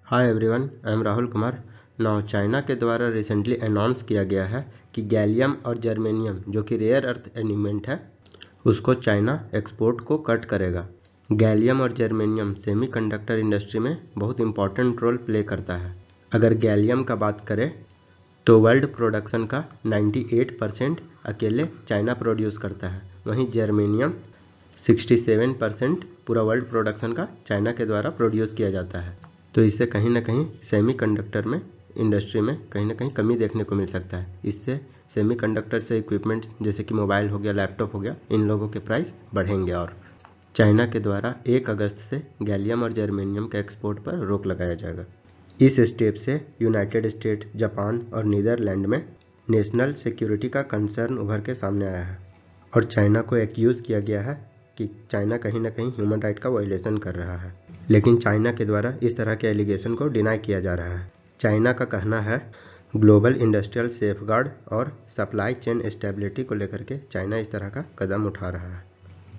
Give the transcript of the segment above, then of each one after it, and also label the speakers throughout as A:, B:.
A: Hi everyone, I am Rahul Kumar. Now China के द्वारा recently announce किया गया है कि गैलियम और जर्मेनियम जो कि रेयर अर्थ एलिमेंट है उसको चाइना एक्सपोर्ट को कट करेगा। गैलियम और जर्मेनियम सेमीकंडक्टर इंडस्ट्री में बहुत इंपॉर्टेंट रोल प्ले करता है। अगर गैलियम का बात करें तो वर्ल्ड प्रोडक्शन का 98% अकेले चाइना प्रोड्यूस करता है। वहीं जर्मेनियम 67% पूरा वर्ल्ड प्रोडक्शन का चाइना के द्वारा प्रोड्यूस किया जाता है। तो इससे कहीं ना कहीं सेमीकंडक्टर में इंडस्ट्री में कहीं ना कहीं कमी देखने को मिल सकता है। इससे सेमीकंडक्टर से इक्विपमेंट जैसे कि मोबाइल हो गया, लैपटॉप हो गया, इन लोगों के प्राइस बढ़ेंगे। और चाइना के द्वारा 1 अगस्त से गैलियम और जर्मेनियम के एक्सपोर्ट पर रोक लगाया जाएगा। इस स्टेप से यूनाइटेड स्टेट, जापान और नीदरलैंड में नेशनल सिक्योरिटी का कंसर्न उभर के सामने आया है और चाइना को एक्यूज़ किया गया है कि चाइना कहीं ना कहीं ह्यूमन राइट का वायलेशन कर रहा है। लेकिन चाइना के द्वारा इस तरह के एलिगेशन को डिनाई किया जा रहा है। चाइना का कहना है ग्लोबल इंडस्ट्रियल सेफगार्ड और सप्लाई चेन स्टेबिलिटी को लेकर के चाइना इस तरह का कदम उठा रहा है।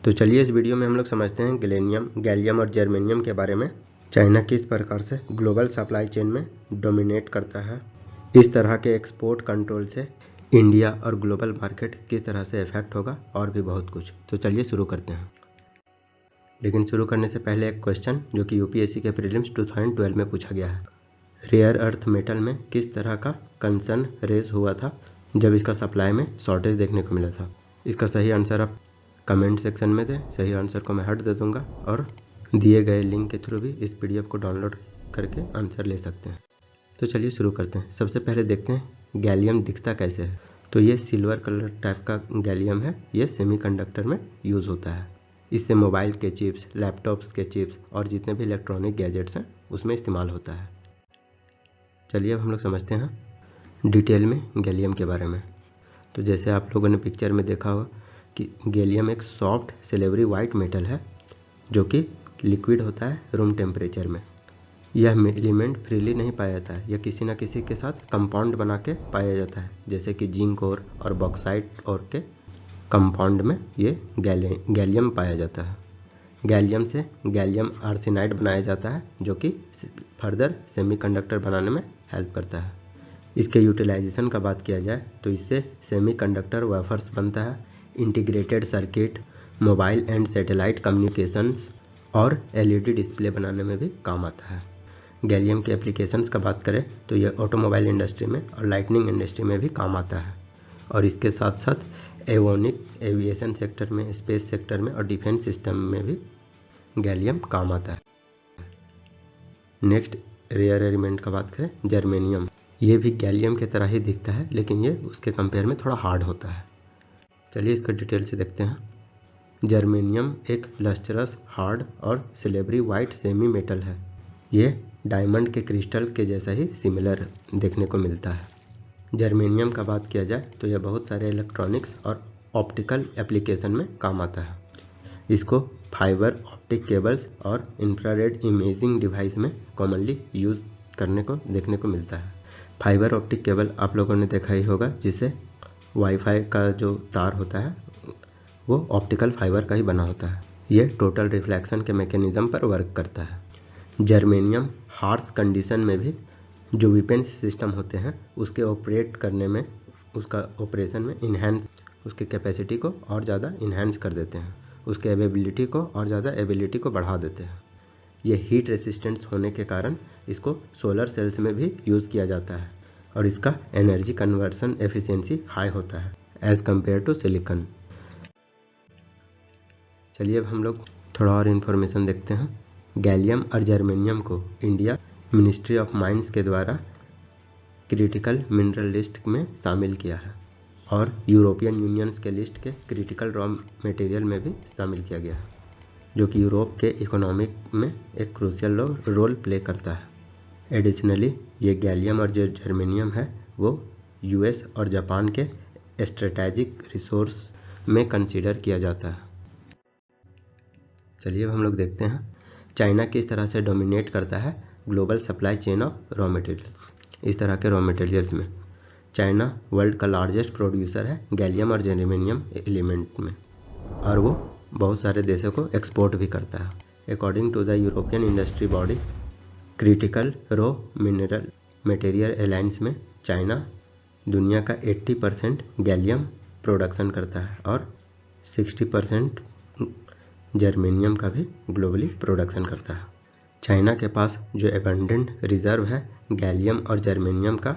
A: तो चलिए इस वीडियो में हम लोग समझते हैं गैलियम और जर्मेनियम के बारे में। चाइना किस प्रकार से ग्लोबल सप्लाई चेन में डोमिनेट करता है, इस तरह के एक्सपोर्ट कंट्रोल से इंडिया और ग्लोबल मार्केट किस तरह से इफेक्ट होगा, और भी बहुत कुछ। तो चलिए शुरू करते हैं। लेकिन शुरू करने से पहले एक क्वेश्चन जो कि यूपीएससी के प्रीलिम्स 2012 में पूछा गया है। रेयर अर्थ मेटल में किस तरह का कंसर्न रेज हुआ था जब इसका सप्लाई में शॉर्टेज देखने को मिला था? इसका सही आंसर आप कमेंट सेक्शन में दें। सही आंसर को मैं हट दे दूंगा और दिए गए लिंक के थ्रू भी इस पीडीएफ को डाउनलोड करके आंसर ले सकते हैं। तो चलिए शुरू करते हैं। सबसे पहले देखते हैं गैलियम दिखता कैसे है। तो ये सिल्वर कलर टाइप का गैलियम है। ये सेमीकंडक्टर में यूज़ होता है। इससे मोबाइल के चिप्स, लैपटॉप्स के चिप्स और जितने भी इलेक्ट्रॉनिक गैजेट्स हैं उसमें इस्तेमाल होता है। चलिए अब हम लोग समझते हैं डिटेल में गैलियम के बारे में। तो जैसे आप लोगों ने पिक्चर में देखा होगा कि गैलियम एक सॉफ्ट सिल्वरी वाइट मेटल है जो कि लिक्विड होता है रूम टेम्परेचर में। यह एलिमेंट फ्रीली नहीं पाया जाता है, यह किसी न किसी के साथ कंपाउंड बना के पाया जाता है, जैसे कि जिंक और बॉक्साइट और के कंपाउंड में ये गैलियम पाया जाता है। गैलियम से गैलियम आर्सेनाइड बनाया जाता है जो कि फर्दर सेमीकंडक्टर बनाने में हेल्प करता है। इसके यूटिलाइजेशन का बात किया जाए तो इससे सेमीकंडक्टर वेफर्स बनता है, integrated circuit, mobile and satellite communications और एलईडी डिस्प्ले बनाने में भी काम आता है। गैलियम के एप्लीकेशंस का बात करें तो यह ऑटोमोबाइल इंडस्ट्री में और लाइटनिंग इंडस्ट्री में भी काम आता है और इसके साथ साथ एविएशन सेक्टर में, स्पेस सेक्टर में और डिफेंस सिस्टम में भी गैलियम काम आता है। नेक्स्ट रेयर एलिमेंट का बात करें जर्मेनियम। ये भी गैलियम की तरह ही दिखता है लेकिन ये उसके कंपेयर में थोड़ा हार्ड होता है। चलिए इसका डिटेल से देखते हैं। जर्मेनियम एक लस्टरस, हार्ड और सिल्वरी वाइट सेमी मेटल है। ये डायमंड के क्रिस्टल के जैसा ही सिमिलर देखने को मिलता है। जर्मेनियम का बात किया जाए तो यह बहुत सारे इलेक्ट्रॉनिक्स और ऑप्टिकल एप्लीकेशन में काम आता है। इसको फाइबर ऑप्टिक केबल्स और इंफ्रारेड इमेजिंग डिवाइस में कॉमनली यूज़ करने को देखने को मिलता है। फाइबर ऑप्टिक केबल आप लोगों ने देखा ही होगा, जिससे वाईफाई का जो तार होता है वो ऑप्टिकल फाइबर का ही बना होता है। ये टोटल रिफ्लेक्शन के मैकेनिज्म पर वर्क करता है। जर्मेनियम हार्श कंडीशन में भी जो वेपन्स सिस्टम होते हैं उसके ऑपरेट करने में, उसका ऑपरेशन में इन्हेंस, उसकी कैपेसिटी को और ज़्यादा इन्हेंस कर देते हैं, उसके एबिलिटी को और ज़्यादा एबिलिटी को बढ़ा देते हैं। ये हीट रेसिस्टेंस होने के कारण इसको सोलर सेल्स में भी यूज़ किया जाता है और इसका एनर्जी कन्वर्सन एफिशिएंसी हाई होता है एज़ कम्पेयर टू सिलिकॉन। चलिए अब हम लोग थोड़ा और इन्फॉर्मेशन देखते हैं। गैलियम और जर्मेनियम को इंडिया मिनिस्ट्री ऑफ माइंस के द्वारा क्रिटिकल मिनरल लिस्ट में शामिल किया है और यूरोपियन यूनियंस के लिस्ट के क्रिटिकल रॉ मटेरियल में भी शामिल किया गया है, जो कि यूरोप के इकोनॉमिक में एक क्रूशियल रोल प्ले करता है। एडिशनली ये गैलियम और जो जर्मेनियम है वो यूएस और जापान के स्ट्रेटेजिक रिसोर्स में कंसीडर किया जाता है। चलिए अब हम लोग देखते हैं चाइना किस तरह से डोमिनेट करता है global supply chain of raw materials. इस तरह के रॉ मटेरियल्स में चाइना वर्ल्ड का लार्जेस्ट प्रोड्यूसर है गैलियम और जर्मेनियम एलिमेंट में और वो बहुत सारे देशों को एक्सपोर्ट भी करता है। According to the European industry body critical raw mineral material alliance में चाइना दुनिया का 80% गैलियम प्रोडक्शन करता है और 60% जर्मेनियम का भी ग्लोबली प्रोडक्शन करता है। चाइना के पास जो एबंडेंट रिजर्व है गैलियम और जर्मेनियम का,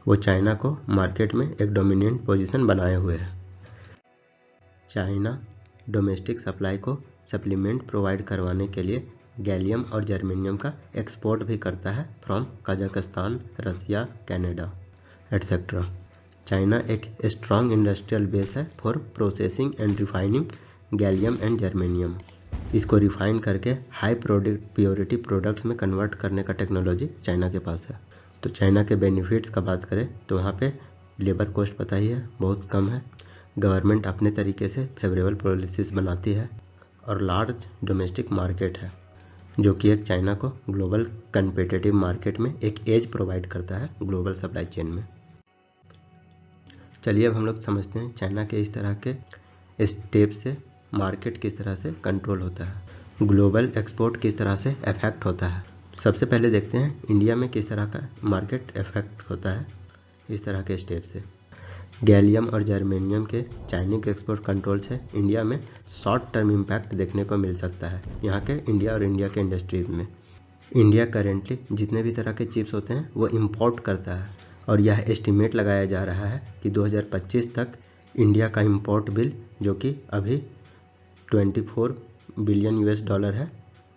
A: वो चाइना को मार्केट में एक डोमिनेंट पोजीशन बनाए हुए है। चाइना डोमेस्टिक सप्लाई को सप्लीमेंट प्रोवाइड करवाने के लिए गैलियम और जर्मेनियम का एक्सपोर्ट भी करता है from Kazakhstan, Russia, Canada etcetera. China एक स्ट्रॉन्ग इंडस्ट्रियल बेस है for processing and refining gallium and germanium. इसको रिफाइन करके हाई प्योरिटी प्रोडक्ट्स में कन्वर्ट करने का टेक्नोलॉजी चाइना के पास है। तो चाइना के बेनिफिट्स का बात करें तो वहाँ पे लेबर कॉस्ट पता ही है बहुत कम है, गवर्नमेंट अपने तरीके से फेवरेबल पॉलिसीज बनाती है और लार्ज डोमेस्टिक मार्केट है जो कि एक चाइना को ग्लोबल कम्पिटिटिव मार्केट में एक एज प्रोवाइड करता है ग्लोबल सप्लाई चेन में। चलिए अब हम लोग समझते हैं चाइना के इस तरह के स्टेप से मार्केट किस तरह से कंट्रोल होता है, ग्लोबल एक्सपोर्ट किस तरह से अफेक्ट होता है। सबसे पहले देखते हैं इंडिया में किस तरह का मार्केट अफेक्ट होता है इस तरह के स्टेप से। गैलियम और जर्मेनियम के चाइनीज एक्सपोर्ट कंट्रोल से इंडिया में शॉर्ट टर्म इम्पैक्ट देखने को मिल सकता है यहाँ के इंडिया और इंडिया के इंडस्ट्रीज में। इंडिया करेंटली जितने भी तरह के चिप्स होते हैं वो इंपोर्ट करता है और यह एस्टिमेट लगाया जा रहा है कि 2025 तक इंडिया का इंपोर्ट बिल जो कि अभी 24 बिलियन US डॉलर है,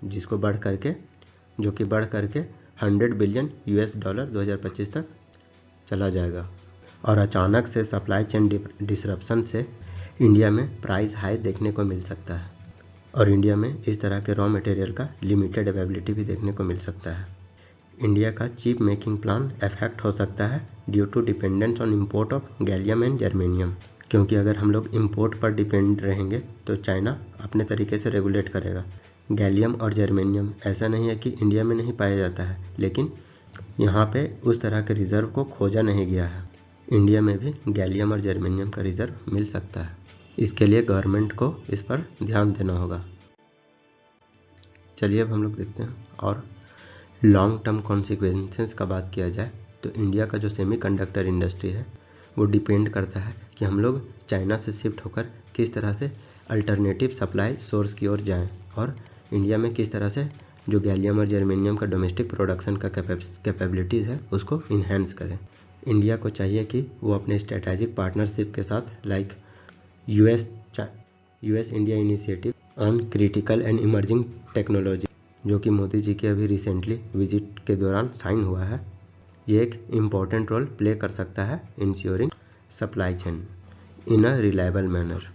A: जिसको बढ़ करके 100 बिलियन US डॉलर 2025 तक चला जाएगा। और अचानक से सप्लाई चेन डिसरप्शन से इंडिया में प्राइस हाई देखने को मिल सकता है और इंडिया में इस तरह के रॉ मटेरियल का लिमिटेड अवेलेबिलिटी भी देखने को मिल सकता है। इंडिया का चिप मेकिंग प्लान अफेक्ट हो सकता है due to dependence on import of gallium and germanium, क्योंकि अगर हम लोग इम्पोर्ट पर डिपेंड रहेंगे तो चाइना अपने तरीके से रेगुलेट करेगा। गैलियम और जर्मेनियम ऐसा नहीं है कि इंडिया में नहीं पाया जाता है, लेकिन यहाँ पे उस तरह के रिजर्व को खोजा नहीं गया है। इंडिया में भी गैलियम और जर्मेनियम का रिजर्व मिल सकता है, इसके लिए गवर्नमेंट को इस पर ध्यान देना होगा। चलिए अब हम लोग देखते हैं और लॉन्ग टर्म कॉन्सिक्वेंसेस का बात किया जाए तो इंडिया का जो सेमीकंडक्टर इंडस्ट्री है वो डिपेंड करता है कि हम लोग चाइना से शिफ्ट होकर किस तरह से अल्टरनेटिव सप्लाई सोर्स की ओर जाएं और इंडिया में किस तरह से जो गैलियम और जर्मेनियम का डोमेस्टिक प्रोडक्शन का कैपेबिलिटीज़ है उसको इन्हेंस करें। इंडिया को चाहिए कि वो अपने स्ट्रेटेजिक पार्टनरशिप के साथ like US India initiative on critical and emerging technology जो कि मोदी जी के अभी रिसेंटली विजिट के दौरान साइन हुआ है, ये एक इम्पॉर्टेंट रोल प्ले कर सकता है ensuring supply chain in a reliable manner.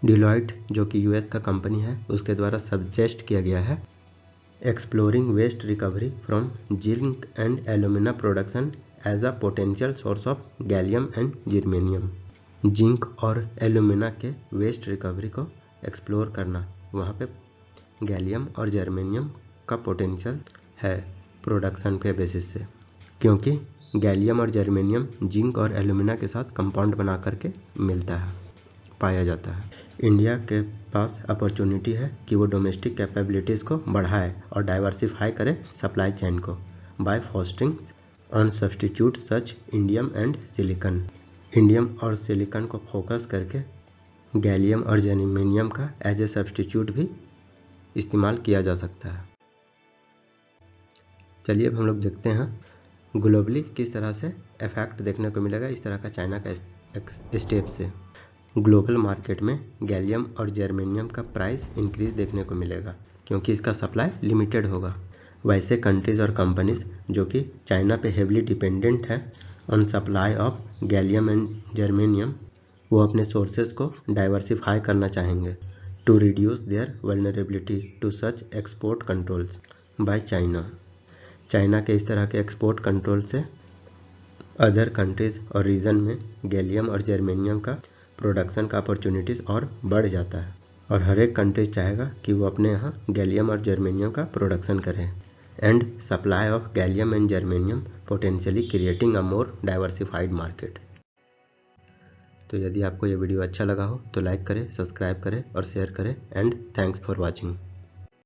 A: Deloitte जो कि यूएस का कंपनी है उसके द्वारा सजेस्ट किया गया है exploring waste recovery from zinc and alumina production as a potential source of gallium and germanium. Zinc और एल्यूमिना के वेस्ट रिकवरी को एक्सप्लोर करना, वहाँ पे गैलियम और जर्मेनियम का पोटेंशियल है प्रोडक्शन के बेसिस से, क्योंकि गैलियम और जर्मेनियम जिंक और एल्यूमिना के साथ कंपाउंड बना करके मिलता है, पाया जाता है। इंडिया के पास अपॉर्चुनिटी है कि वो डोमेस्टिक कैपेबिलिटीज़ को बढ़ाए और डाइवर्सिफाई करे सप्लाई चेन को by fostering on substitute such indium and silicon. Indium और सिलिकॉन को फोकस करके गैलियम और जर्मेनियम का एज ए सब्सटीट्यूट भी इस्तेमाल किया जा सकता है। चलिए अब हम लोग देखते हैं ग्लोबली किस तरह से इफेक्ट देखने को मिलेगा इस तरह का चाइना का स्टेप से। ग्लोबल मार्केट में गैलियम और जर्मेनियम का प्राइस इंक्रीज देखने को मिलेगा क्योंकि इसका सप्लाई लिमिटेड होगा। वैसे कंट्रीज़ और कंपनीज जो कि चाइना पे हेवली डिपेंडेंट है on supply of gallium and germanium, वो अपने सोर्सेज को डाइवर्सिफाई करना चाहेंगे to reduce their vulnerability to such export controls by China. China के इस तरह के एक्सपोर्ट कंट्रोल से अदर कंट्रीज़ और रीजन में गैलियम और जर्मेनियम का प्रोडक्शन का अपॉर्चुनिटीज़ और बढ़ जाता है और हर एक कंट्री चाहेगा कि वो अपने यहाँ गैलियम और जर्मेनियम का प्रोडक्शन करें and supply of gallium and germanium potentially creating a more diversified market. तो यदि आपको ये वीडियो अच्छा लगा हो तो लाइक करें, सब्सक्राइब करें और शेयर करें एंड थैंक्स फॉर वॉचिंग।